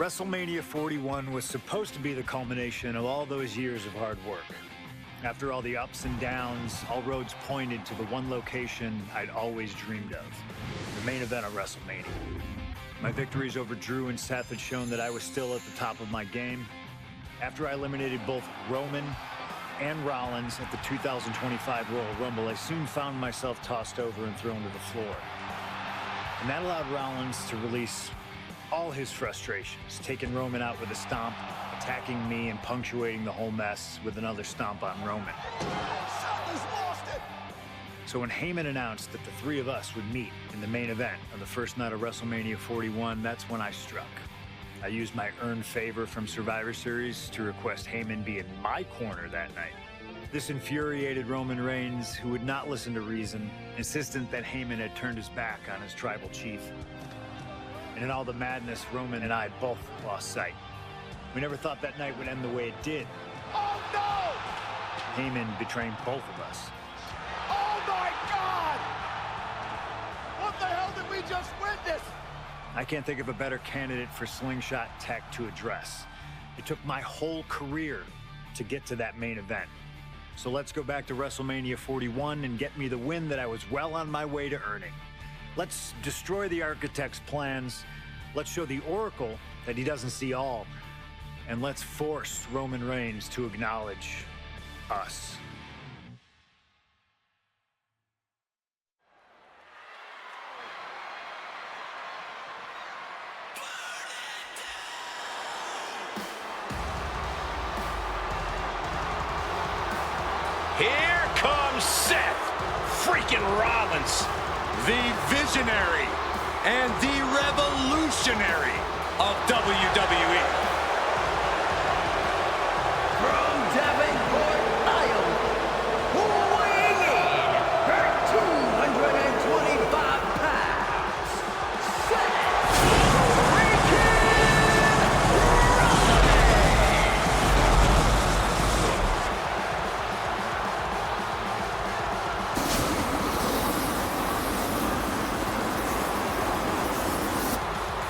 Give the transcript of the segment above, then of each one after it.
WrestleMania 41 was supposed to be the culmination of all those years of hard work. After all the ups and downs, all roads pointed to the one location I'd always dreamed of, the main event of WrestleMania. My victories over Drew and Seth had shown that I was still at the top of my game. After I eliminated both Roman and Rollins at the 2025 Royal Rumble, I soon found myself tossed over and thrown to the floor. And that allowed Rollins to release all his frustrations, taking Roman out with a stomp, attacking me, and punctuating the whole mess with another stomp on Roman. So when Heyman announced that the three of us would meet in the main event on the first night of WrestleMania 41, that's when I struck. I used my earned favor from Survivor Series to request Heyman be in my corner that night. This infuriated Roman Reigns, who would not listen to reason, insistent that Heyman had turned his back on his tribal chief. And in all the madness, Roman and I both lost sight. We never thought that night would end the way it did. Oh, no! Heyman betraying both of us. Oh, my God! What the hell did we just witness? I can't think of a better candidate for slingshot tech to address. It took my whole career to get to that main event. So let's go back to WrestleMania 41 and get me the win that I was well on my way to earning. Let's destroy the architect's plans. Let's show the Oracle that he doesn't see all. And let's force Roman Reigns to acknowledge us. Here comes Seth freaking Rollins, the visionary and the revolutionary of WWE. From Davenport, Iowa, weighing in at 225 pounds, Seth freaking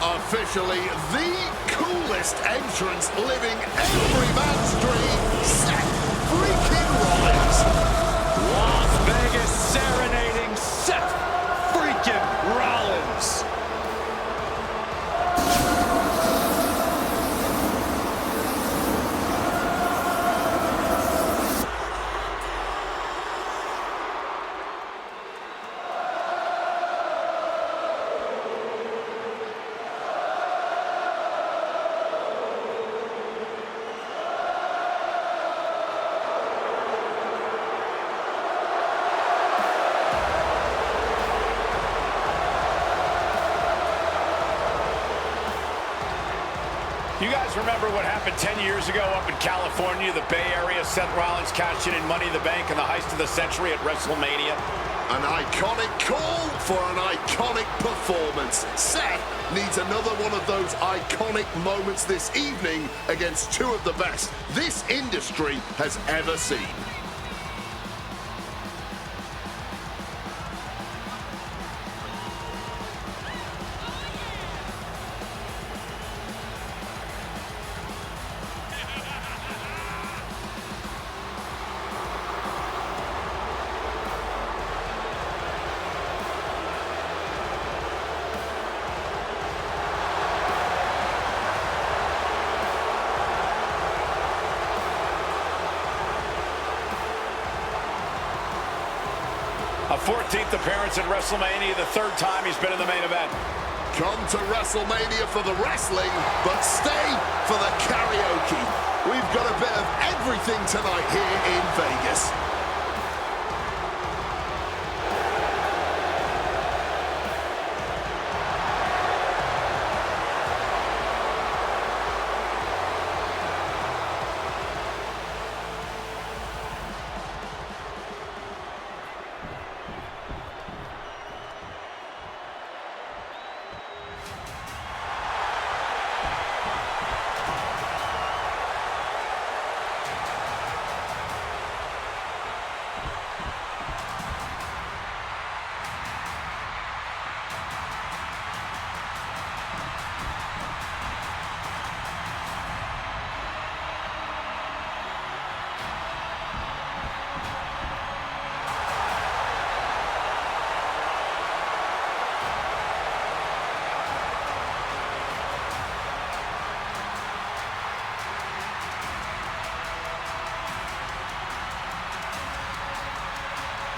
Officially the coolest entrance living every man's dream, Seth freaking Rollins. Las Vegas serenading Seth freaking Rollins. You guys remember what happened 10 years ago up in California, the Bay Area? Seth Rollins cashing in Money in the Bank in the heist of the century at WrestleMania. An iconic call for an iconic performance. Seth needs another one of those iconic moments this evening against two of the best this industry has ever seen. A 14th appearance at WrestleMania, the third time he's been in the main event. Come to WrestleMania for the wrestling, but stay for the karaoke. We've got a bit of everything tonight here in Vegas.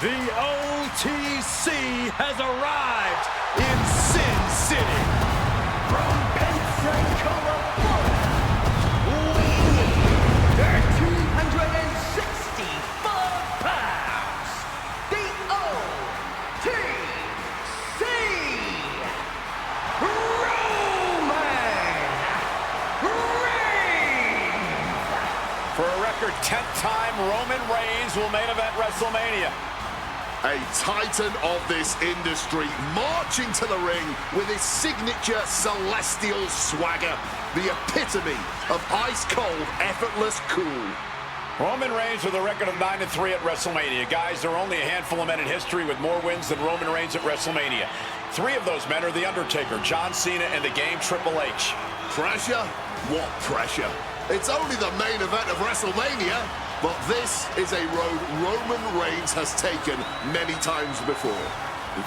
The OTC has arrived in Sin City. From Pensacola, Florida, weighing in at 265 pounds, the OTC, Roman Reigns. For a record 10th time, Roman Reigns will main event WrestleMania. A titan of this industry, marching to the ring with his signature celestial swagger, the epitome of ice-cold, effortless cool. Roman Reigns with a record of 9-3 at WrestleMania. Guys, there are only a handful of men in history with more wins than Roman Reigns at WrestleMania. 3 of those men are The Undertaker, John Cena, and the Game Triple H. Pressure? What pressure? It's only the main event of WrestleMania, but this is a road Roman Reigns has taken many times before.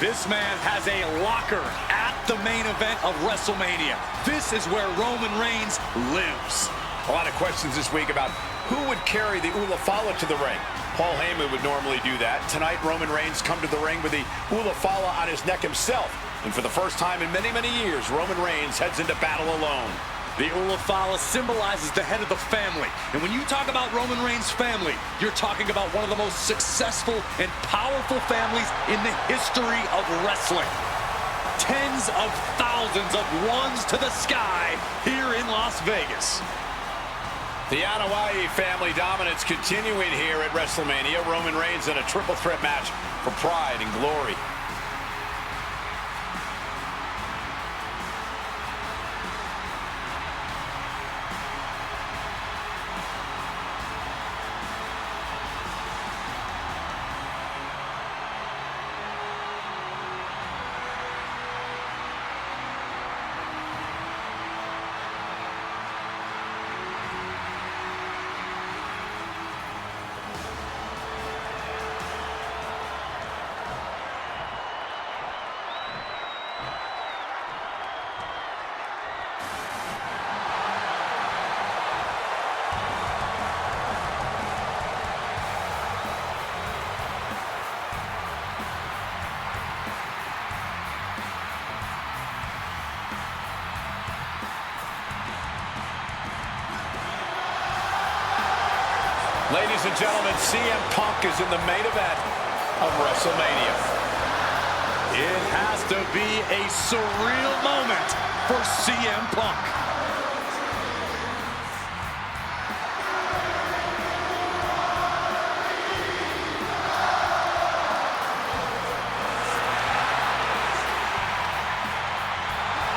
This man has a locker at the main event of WrestleMania. This is where Roman Reigns lives. A lot of questions this week about who would carry the Ulafala to the ring. Paul Heyman would normally do that. Tonight, Roman Reigns come to the ring with the Ulafala on his neck himself. And for the first time in many, many years, Roman Reigns heads into battle alone. The Ulafala symbolizes the head of the family. And when you talk about Roman Reigns' family, you're talking about one of the most successful and powerful families in the history of wrestling. Tens of thousands of ones to the sky here in Las Vegas. The Anoa'i family dominance continuing here at WrestleMania. Roman Reigns in a triple threat match for pride and glory. Ladies and gentlemen, CM Punk is in the main event of WrestleMania. It has to be a surreal moment for CM Punk.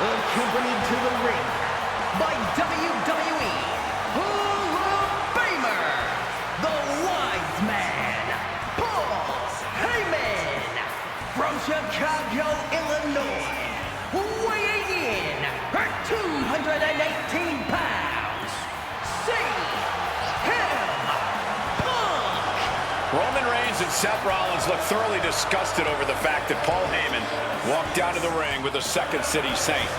Accompanied to the ring by WWE Hall of Famer, the Wise Man, Paul Heyman, from Chicago, Illinois, weighing in at 218 pounds, CM Punk. Roman Reigns and Seth Rollins look thoroughly disgusted over the fact that Paul Heyman walked down to the ring with the Second City Saint.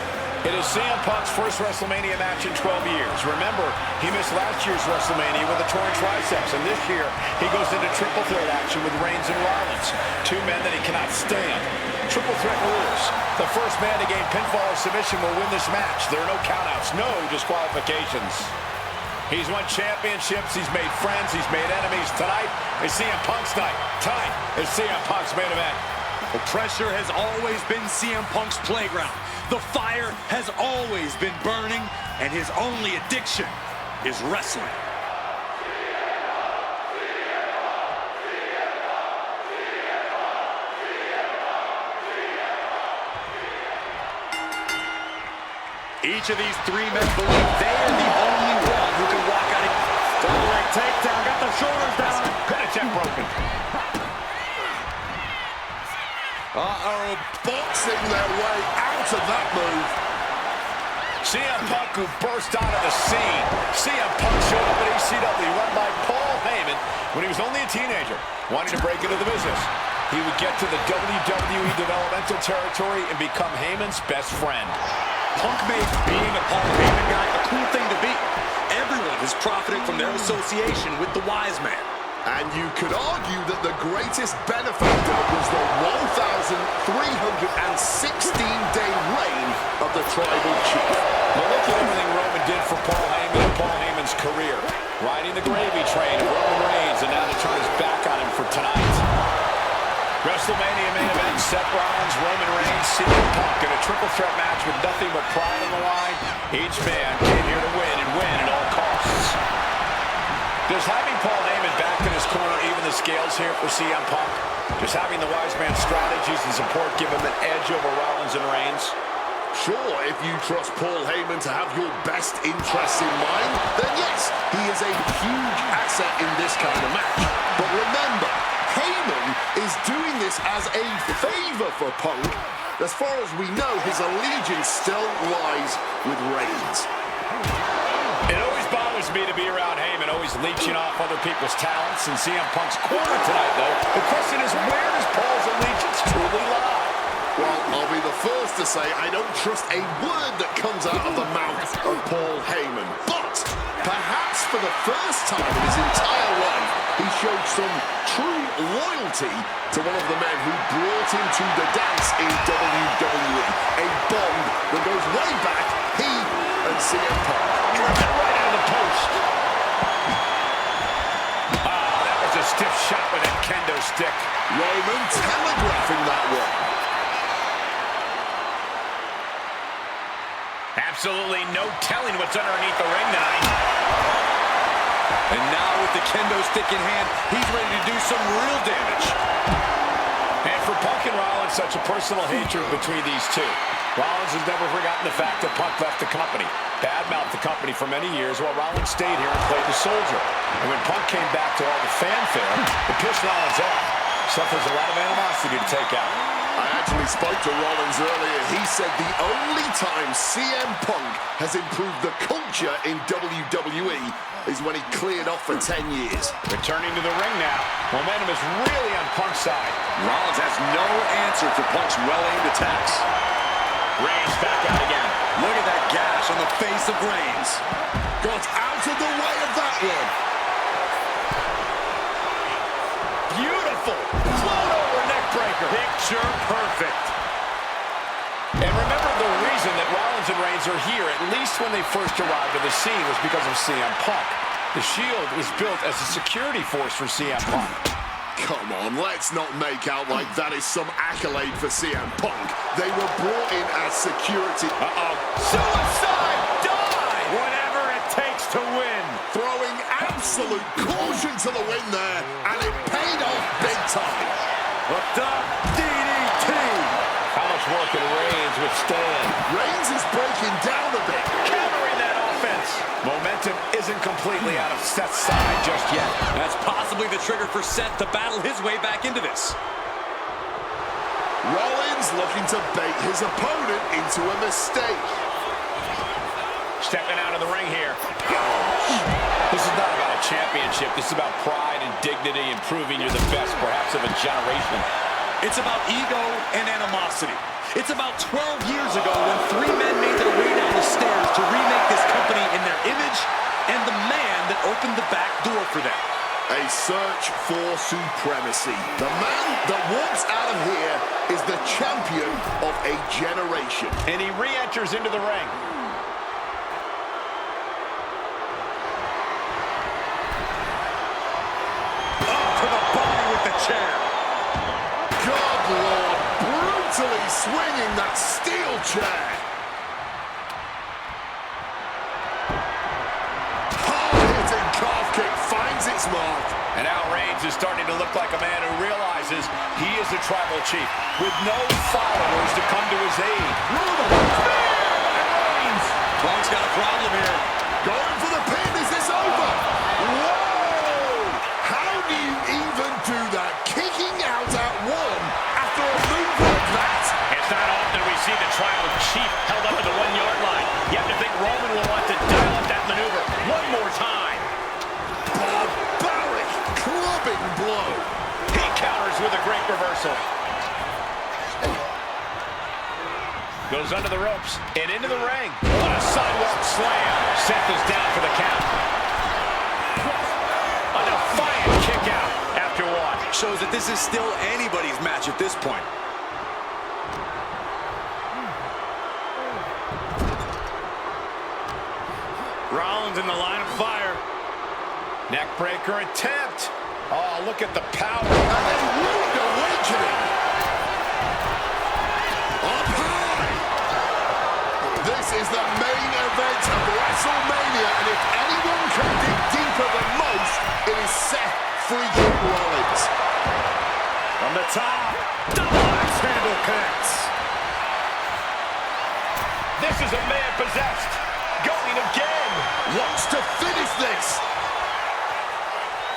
It is CM Punk's first WrestleMania match in 12 years. Remember, he missed last year's WrestleMania with a torn triceps, and this year he goes into triple threat action with Reigns and Rollins, 2 men that he cannot stand. Triple threat rules. The first man to gain pinfall or submission will win this match. There are no countouts, no disqualifications. He's won championships, he's made friends, he's made enemies. Tonight is CM Punk's night. Tonight is CM Punk's main event. The pressure has always been CM Punk's playground. The fire has always been burning, and his only addiction is wrestling. Each of these 3 men believe they are the only one who can walk out of double leg takedown, got the shoulders down. Check broken. Uh-oh, boxing their way out of that move. CM Punk, who burst onto the scene. CM Punk showed up at ECW, run by Paul Heyman, when he was only a teenager, wanting to break into the business. He would get to the WWE developmental territory and become Heyman's best friend. Punk made being a Paul Heyman guy a cool thing to be. Everyone has profited from their association with the Wise Man. And you could argue that the greatest benefactor was the 1,316-day reign of the Tribal Chief. Well, look at everything Roman did for Paul Heyman and Paul Heyman's career. Riding the gravy train of Roman Reigns, and now to turn his back on him for tonight. Wrestlemania main event, Seth Rollins, Roman Reigns, CM Punk in a triple threat match with nothing but pride on the line. Each man came here to win and win at all costs. Does having Paul Heyman back in his corner even the scales here for CM Punk? Does having the wise man strategies and support give him an edge over Rollins and Reigns? Sure, if you trust Paul Heyman to have your best interests in mind, then yes, he is a huge asset in this kind of match. But remember, Heyman is doing this as a favor for Punk. As far as we know, his allegiance still lies with Reigns. It always bothers me to be around Heyman, always leeching off other people's talents. In CM Punk's corner tonight, though, the question is, where does Paul's allegiance truly lie? Well, I'll be the first to say I don't trust a word that comes out of the mouth of Paul Heyman. But perhaps for the first time in his entire life, he showed some true loyalty to one of the men who brought him to the dance in WWE. A bond that goes way back, he and CM Punk. Driven right into the post. Ah, that was a stiff shot with that kendo stick. Roman telegraphing that one. Absolutely no telling what's underneath the ring tonight. And now with the kendo stick in hand, he's ready to do some real damage. And for Punk and Rollins, such a personal hatred between these two. Rollins has never forgotten the fact that Punk left the company, badmouthed the company for many years, while Rollins stayed here and played the soldier. And when Punk came back to all the fanfare, it pissed Rollins off. Seth has a lot of animosity to take out. I actually spoke to Rollins earlier. He said the only time CM Punk has improved the culture in WWE is when he cleared off for 10 years. Returning to the ring now. Momentum is really on Punk's side. Rollins has no answer for Punk's well-aimed attacks. Reigns back out again. Look at that gash on the face of Reigns. Got out of the way of that one. Beautiful. Float over neck breaker. Picture perfect. And remember, the reason that Rollins and Reigns are here, at least when they first arrived at the scene, was because of CM Punk. The Shield was built as a security force for CM Punk. Come on, let's not make out like that is some accolade for CM Punk. They were brought in as security. Suicide dive! Whatever it takes to win. Throwing absolute caution to the wind there, and it paid off big time. Up top, DDT. How much more can Reigns withstand? Reigns is breaking down a bit. Countering that offense. Momentum isn't completely out of Seth's side just yet. That's possibly the trigger for Seth to battle his way back into this. Rollins looking to bait his opponent into a mistake. Stepping out of the ring here. This is not about a championship. This is about pride and dignity and proving you're the best, perhaps of a generation. It's about ego and animosity. It's about 12 years ago when three men made their way down the stairs to remake this company in their image, and the man that opened the back door for them. A search for supremacy. The man that walks out of here is the champion of a generation. And he re-enters into the ring. To the body with the chair. God, Lord, brutally swinging that steel chair. Hard-hitting calf kick finds its mark. And now Reigns is starting to look like a man who realizes he is the tribal chief with no followers to come to his aid. Reigns! Punk's got a problem here. Going for the pin. Is this over? Whoa! How do you even do that? Kicking out at one after a move like that? It's not often we see the tribal chief held up at the 1 yard line. You have to think Roman will want to dial up that maneuver one more time. Barbaric clubbing blow. He counters with a great reversal. Goes under the ropes and into the ring. What a sidewalk slam. Seth is down for the count. A defiant kick out. shows that this is still anybody's match at this point. Rollins in the line of fire. Neckbreaker attempt. Oh, look at the power. And a rude awakening. Up high. This is the main event of Wrestlemania, and if anyone can dig deeper than most, it is Seth freaking Rollins. From the top, double axe handle connects. This is a man possessed. Going again. Wants to finish this.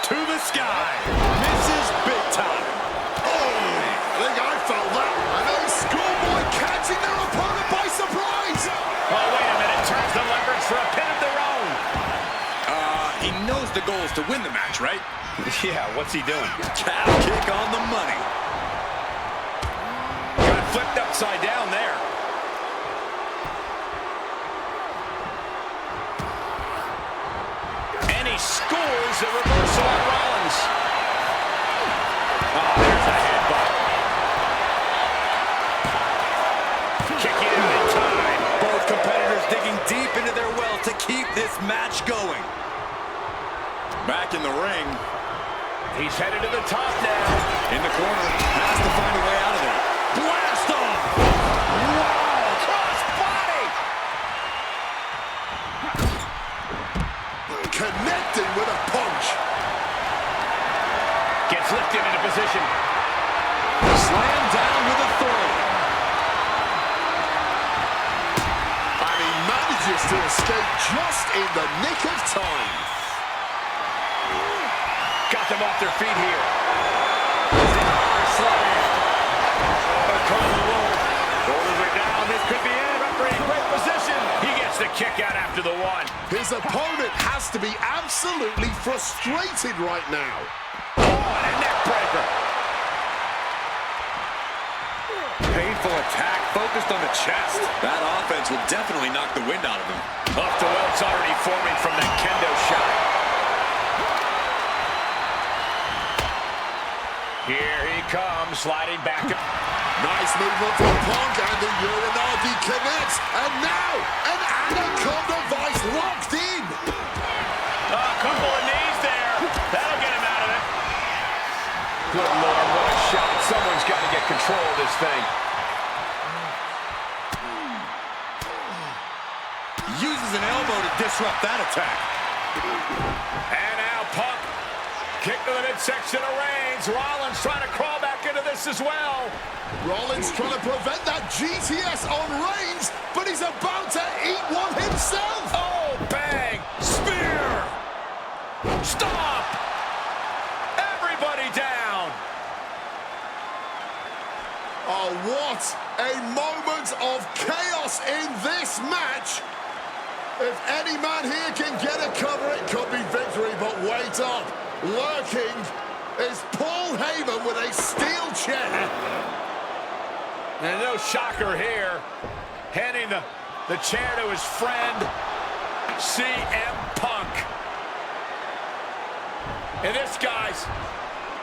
To the sky. Misses big time. Oh, I think I felt that. And a schoolboy catching their opponent by surprise. Oh, wait a minute. Turns the leverage for a pin of their own. He knows the goal is to win the match, right? Yeah, what's he doing? Calf kick on the money. Got flipped upside down there. And he scores a reversal on Rollins. Oh, there's a headbutt. Kicking out in time. Both competitors digging deep into their well to keep this match going. Back in the ring. He's headed to the top now. In the corner. Has to find a way out of there. Blast off! Wow! Cross body! Connecting with a punch. Gets lifted into position. Slam down with authority. And he manages to escape just in the nick of time. Got them off their feet here. Slam. Across the rope. Shoulders are down. This could be it. Referee in great position. He gets the kick out after the one. His opponent has to be absolutely frustrated right now. Oh, and a neck breaker. Painful attack focused on the chest. That offense will definitely knock the wind out of him. Off the welts already forming from that kendo shot. Here he comes, sliding back. Nice movement from Punk, and the Urinagi connects. And now, an anaconda vice locked in. A couple of knees there. That'll get him out of it. Good Lord, what a shot. Someone's got to get control of this thing. Uses an elbow to disrupt that attack. And now Punk. Kick to the midsection of Reigns. Rollins trying to crawl back into this as well. Rollins trying to prevent that GTS on Reigns, but he's about to eat one himself. Oh, bang. Spear. Stop. Everybody down. Oh, what a moment of chaos in this match. If any man here can get a cover, it could be victory, but wait up. Lurking is Paul Heyman with a steel chair. And no shocker here. Handing the chair to his friend, CM Punk. And this, guys,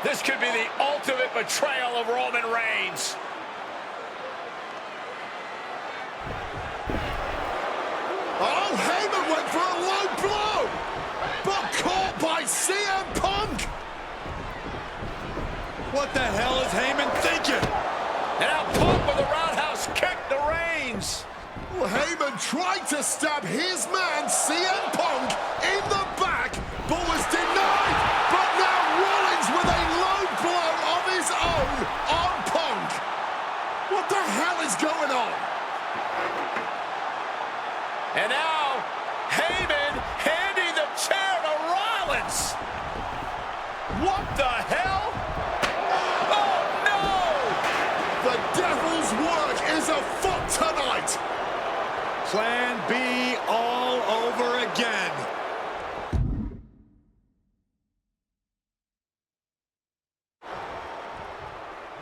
this could be the ultimate betrayal of Roman Reigns. Oh, Heyman went for a low blow, but caught by CM Punk. What the hell is Heyman thinking? And now Punk with a roundhouse kick to Reigns. Well, Heyman tried to stab his man, CM Punk, in the back, but was denied. But now Rollins with a low blow of his own on Punk. What the hell is going on? And now, Heyman handing the chair to Rollins. What the hell? Oh, no! The devil's work is afoot tonight. Plan B all over again.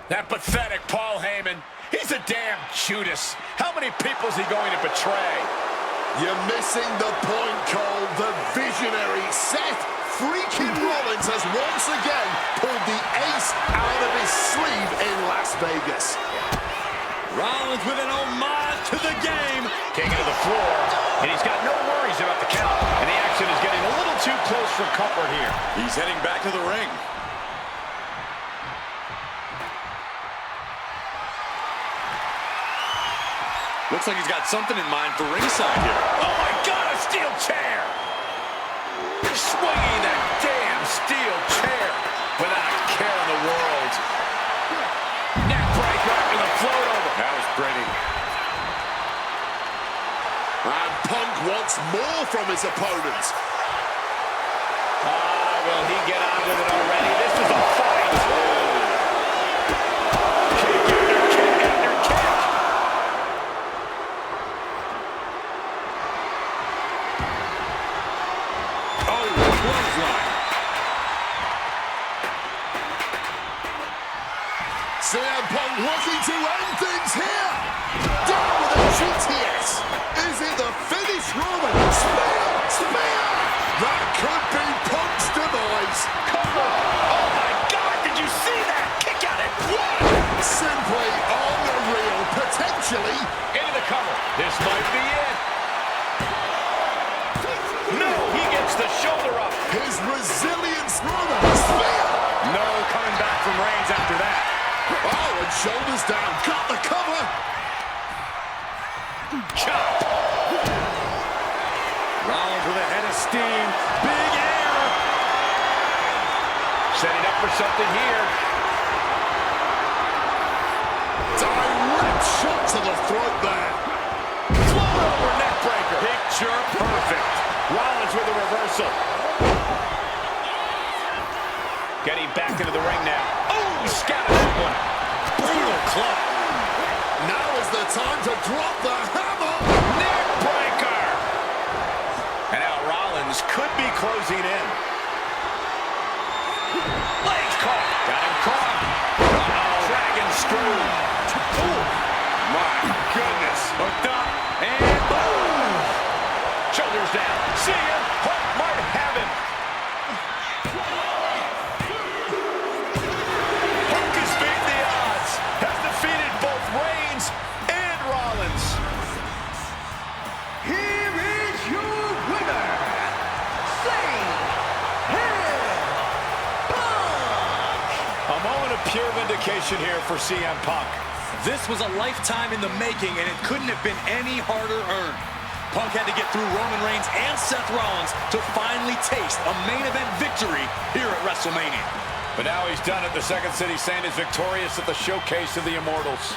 That pathetic Paul Heyman. He's a damn Judas. How many people is he going to betray? You're missing the point, Cole. The visionary Seth freaking Rollins has once again pulled the ace out of his sleeve in Las Vegas. Rollins with an homage to the game. Taking to the floor, and he's got no worries about the count. And the action is getting a little too close for comfort here. He's heading back to the ring. Looks like he's got something in mind for ringside here. Oh my God, a steel chair! Swinging that damn steel chair without a care in the world. Neck breaker after the float over. That was pretty. And Punk wants more from his opponent. Will he get on with it already? This is a fight. Kick after kick after kick. Oh, clothesline. CM Punk looking to end things here. Down with a GTS. Is it the finish, Roman? Spear! That could be Punk's demise. Cover. Oh my God, did you see that? Kick out at one. Simply unreal. Potentially. Into the cover. This might be it. No, he gets the shoulder up. His resilience, Roman. Spear! No coming back from Reigns after that. Oh, and shoulders down. Got the cover. Chop. Rollins with a head of steam. Big air. Setting up for something here. Direct shot to the throat there. Float over neck breaker. Picture perfect. Rollins with a reversal. Getting back into the ring now. Oh, scattered that one. Brutal club. Now is the time to drop the hammer. Neck breaker. And now Rollins could be closing in. Legs caught. Got him caught. Dragon screw. Oh, my goodness. Hooked up. And boom. Shoulders down. See him. Hook might have him. Hook has beat the odds. Has defeated both Reigns and Rollins. Here is your winner, A moment of pure vindication here for CM Punk. This was a lifetime in the making, and it couldn't have been any harder earned. Punk had to get through Roman Reigns and Seth Rollins to finally taste a main event victory here at WrestleMania. But now he's done it. The Second City Saint is victorious at the Showcase of the Immortals.